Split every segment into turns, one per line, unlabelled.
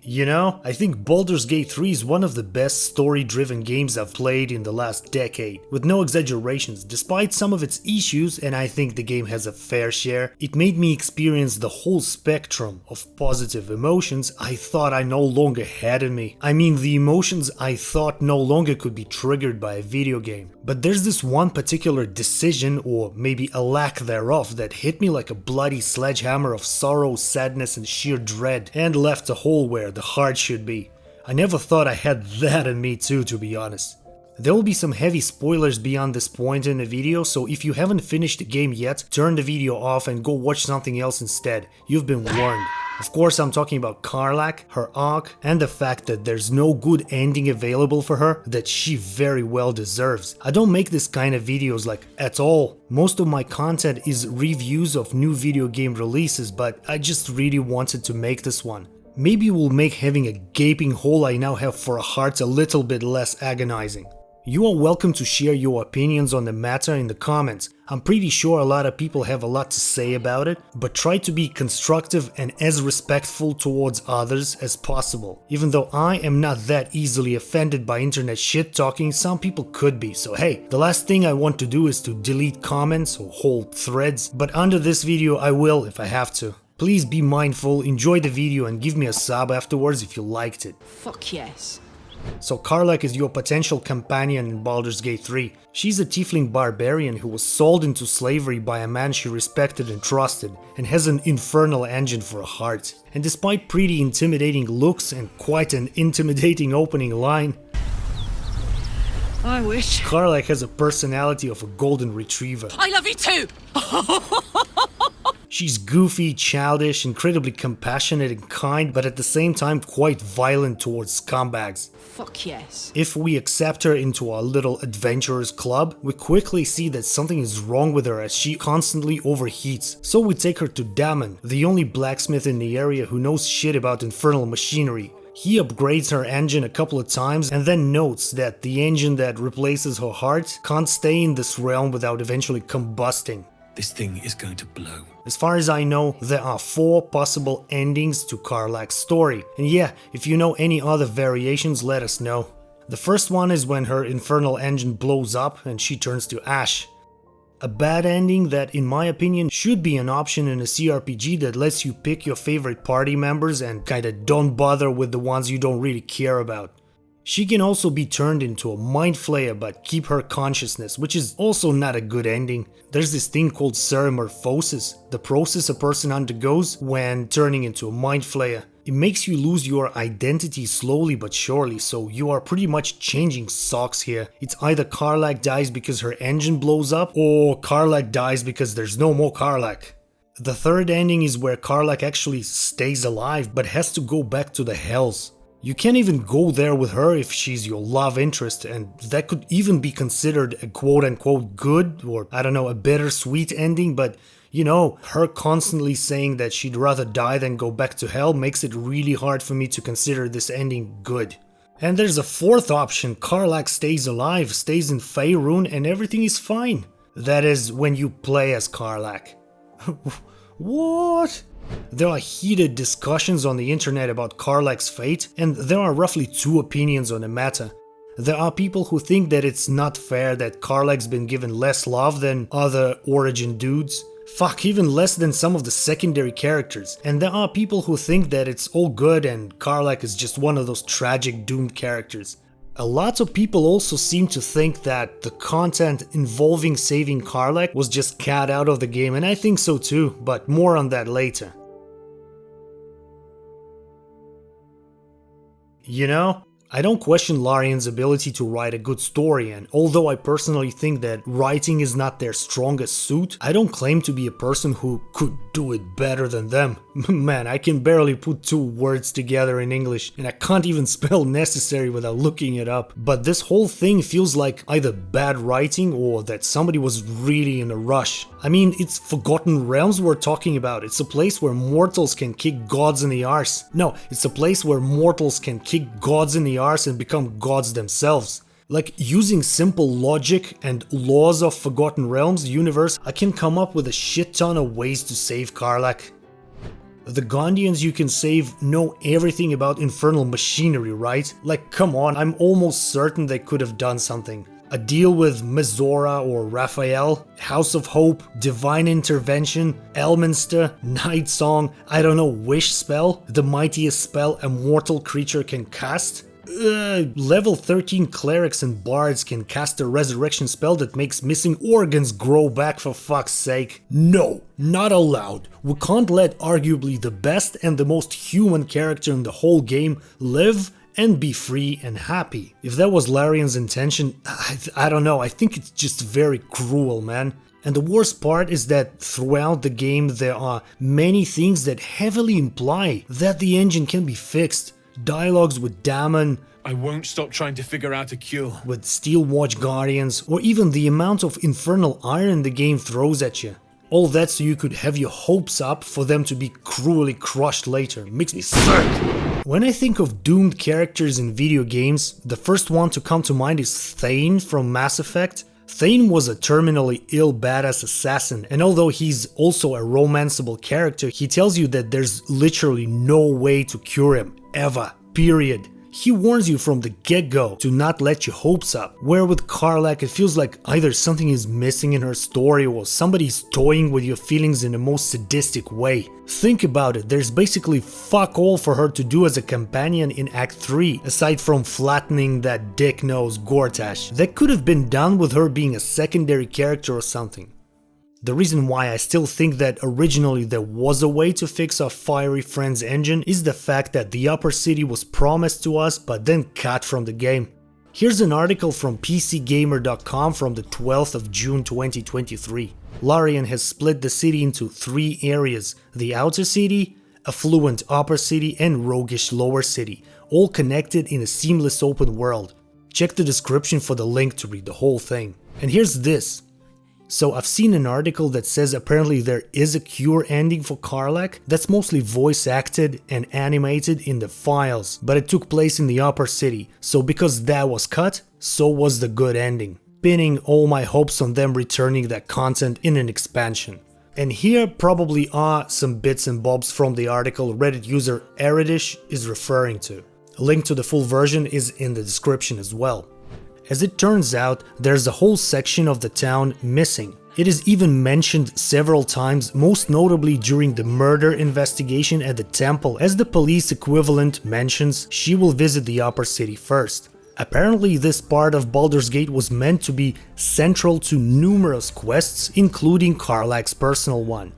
You know, I think Baldur's Gate 3 is one of the best story-driven games I've played in the last decade, with no exaggerations. Despite some of its issues, and I think the game has a fair share, it made me experience the whole spectrum of positive emotions I thought I no longer had in me. I mean, the emotions I thought no longer could be triggered by a video game. But there's this one particular decision, or maybe a lack thereof, that hit me like a bloody sledgehammer of sorrow, sadness, and sheer dread, and left a hole where the heart should be. I never thought I had that in me too, to be honest. There will be some heavy spoilers beyond this point in the video, so if you haven't finished the game yet, turn the video off and go watch something else instead. You've been warned. Of course, I'm talking about Karlach, her arc, and the fact that there's no good ending available for her that she very well deserves. I don't make this kind of videos like at all. Most of my content is reviews of new video game releases, but I just really wanted to make this one. Maybe it will make having a gaping hole I now have for a heart a little bit less agonizing. You are welcome to share your opinions on the matter in the comments. I'm pretty sure a lot of people have a lot to say about it, but try to be constructive and as respectful towards others as possible. Even though I am not that easily offended by internet shit talking, some people could be, so hey, the last thing I want to do is to delete comments or whole threads, but under this video I will if I have to. Please be mindful, enjoy the video and give me a sub afterwards if you liked it.
Fuck yes.
So Karlach is your potential companion in Baldur's Gate 3. She's a tiefling barbarian who was sold into slavery by a man she respected and trusted, and has an infernal engine for a heart. And despite pretty intimidating looks and quite an intimidating opening line,
I wish.
Karlach has a personality of a golden retriever.
I love you too!
She's goofy, childish, incredibly compassionate and kind, but at the same time quite violent towards scumbags.
Fuck yes.
If we accept her into our little adventurers club, we quickly see that something is wrong with her as she constantly overheats. So we take her to Damon, the only blacksmith in the area who knows shit about infernal machinery. He upgrades her engine a couple of times and then notes that the engine that replaces her heart can't stay in this realm without eventually combusting.
This thing is going to blow.
As far as I know, there are 4 possible endings to Karlach's story. And yeah, if you know any other variations, let us know. The first one is when her infernal engine blows up and she turns to ash. A bad ending that, in my opinion, should be an option in a CRPG that lets you pick your favorite party members and kinda don't bother with the ones you don't really care about. She can also be turned into a mind flayer but keep her consciousness, which is also not a good ending. There's this thing called cerimorphosis, the process a person undergoes when turning into a mind flayer. It makes you lose your identity slowly but surely, so you are pretty much changing socks here. It's either Karlach dies because her engine blows up, or Karlach dies because there's no more Karlach. The third ending is where Karlach actually stays alive but has to go back to the Hells. You can't even go there with her if she's your love interest, and that could even be considered a quote-unquote good, or I don't know, a bittersweet ending, but you know, her constantly saying that she'd rather die than go back to hell makes it really hard for me to consider this ending good. And there's a fourth option: Karlach stays alive, stays in Faerun, and everything is fine. That is, when you play as Karlach. What? There are heated discussions on the internet about Karlach's fate, and there are roughly 2 opinions on the matter. There are people who think that it's not fair that Karlach's been given less love than other origin dudes. Fuck, even less than some of the secondary characters. And there are people who think that it's all good and Karlach is just one of those tragic doomed characters. A lot of people also seem to think that the content involving saving Karlach was just cut out of the game, and I think so too, but more on that later. You know, I don't question Larian's ability to write a good story, and although I personally think that writing is not their strongest suit, I don't claim to be a person who could do it better than them. Man, I can barely put 2 words together in English, and I can't even spell necessary without looking it up. But this whole thing feels like either bad writing or that somebody was really in a rush. I mean, it's Forgotten Realms we're talking about. It's a place where mortals can kick gods in the arse. No, it's a place where mortals can kick gods in the arse and become gods themselves. Like, using simple logic and laws of Forgotten Realms universe, I can come up with a shit ton of ways to save Karlach. The Gondians you can save know everything about infernal machinery, right? Like, come on, I'm almost certain they could have done something. A deal with Mizora or Raphael, House of Hope, Divine Intervention, Elminster, Night Song, I don't know, Wish spell, the mightiest spell a mortal creature can cast? Level 13 clerics and bards can cast a resurrection spell that makes missing organs grow back, for fuck's sake. No, not allowed. We can't let arguably the best and the most human character in the whole game live and be free and happy. If that was Larian's intention, I don't know, I think it's just very cruel, man. And the worst part is that throughout the game there are many things that heavily imply that the engine can be fixed. Dialogues with Damon,
I won't stop trying to figure out a cure.
with Steel Watch Guardians, or even the amount of infernal iron the game throws at you. All that so you could have your hopes up for them to be cruelly crushed later. Makes me sick! When I think of doomed characters in video games, the first one to come to mind is Thane from Mass Effect. Thane was a terminally ill badass assassin, and although he's also a romanceable character, he tells you that there's literally no way to cure him, ever, period. He warns you from the get-go to not let your hopes up, where with Karlach it feels like either something is missing in her story or somebody's toying with your feelings in a most sadistic way. Think about it, there's basically fuck all for her to do as a companion in Act 3, aside from flattening that dick-nose Gortash. That could have been done with her being a secondary character or something. The reason why I still think that originally there was a way to fix our fiery friend's engine is the fact that the upper city was promised to us but then cut from the game. Here's an article from PCGamer.com from the 12th of June 2023. Larian has split the city into 3 areas: the outer city, affluent upper city and roguish lower city, all connected in a seamless open world. Check the description for the link to read the whole thing. And here's this. So I've seen an article that says apparently there is a cure ending for Karlach that's mostly voice acted and animated in the files, but it took place in the upper city, so because that was cut, so was the good ending, pinning all my hopes on them returning that content in an expansion. And here probably are some bits and bobs from the article Reddit user Eridish is referring to. A link to the full version is in the description as well. As it turns out, there's a whole section of the town missing. It is even mentioned several times, most notably during the murder investigation at the temple, as the police equivalent mentions she will visit the upper city first. Apparently this part of Baldur's Gate was meant to be central to numerous quests, including Karlach's personal one.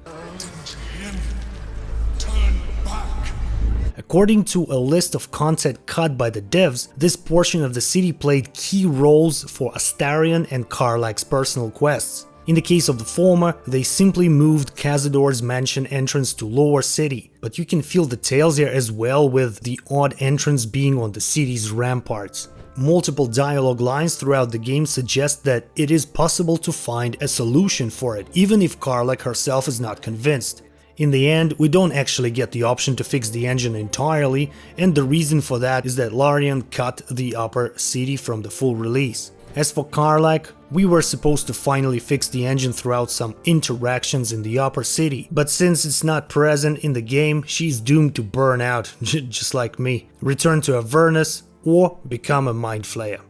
According to a list of content cut by the devs, this portion of the city played key roles for Astarion and Karlach's personal quests. In the case of the former, they simply moved Cazador's mansion entrance to Lower City, but you can feel the tales here as well, with the odd entrance being on the city's ramparts. Multiple dialogue lines throughout the game suggest that it is possible to find a solution for it, even if Karlach herself is not convinced. In the end, we don't actually get the option to fix the engine entirely, and the reason for that is that Larian cut the upper city from the full release. As for Karlach, we were supposed to finally fix the engine throughout some interactions in the upper city, but since it's not present in the game, she's doomed to burn out, just like me, return to Avernus, or become a mind flayer.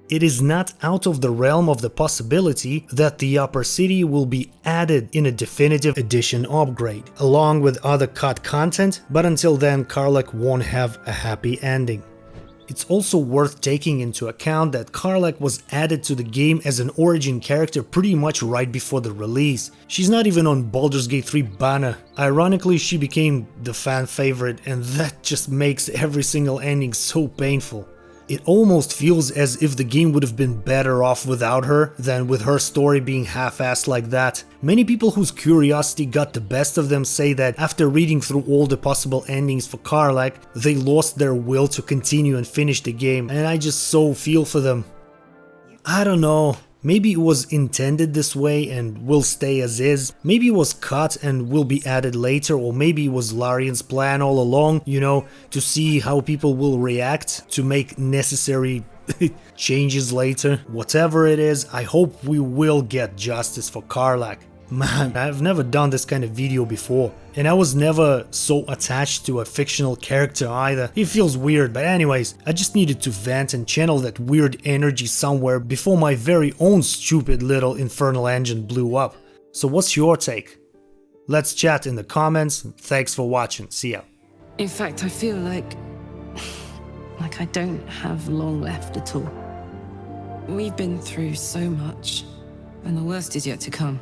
It is not out of the realm of the possibility that the upper city will be added in a definitive edition upgrade, along with other cut content, but until then Karlach won't have a happy ending. It's also worth taking into account that Karlach was added to the game as an origin character pretty much right before the release. She's not even on Baldur's Gate 3 banner. Ironically, she became the fan favorite, and that just makes every single ending so painful. It almost feels as if the game would have been better off without her than with her story being half-assed like that. Many people whose curiosity got the best of them say that after reading through all the possible endings for Karlach, they lost their will to continue and finish the game, and I just so feel for them. I don't know. Maybe it was intended this way and will stay as is, maybe it was cut and will be added later, or maybe it was Larian's plan all along, you know, to see how people will react, to make necessary changes later. Whatever it is, I hope we will get justice for Karlach. Man, I've never done this kind of video before, and I was never so attached to a fictional character either. It feels weird, but anyways, I just needed to vent and channel that weird energy somewhere before my very own stupid little infernal engine blew up. So what's your take? Let's chat in the comments. Thanks for watching. See ya.
In fact, I feel like I don't have long left at all. We've been through so much, and the worst is yet to come.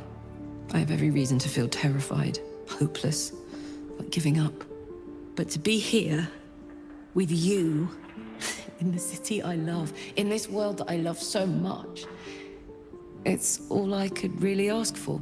I have every reason to feel terrified, hopeless, like giving up. But to be here, with you, in the city I love, in this world that I love so much, it's all I could really ask for.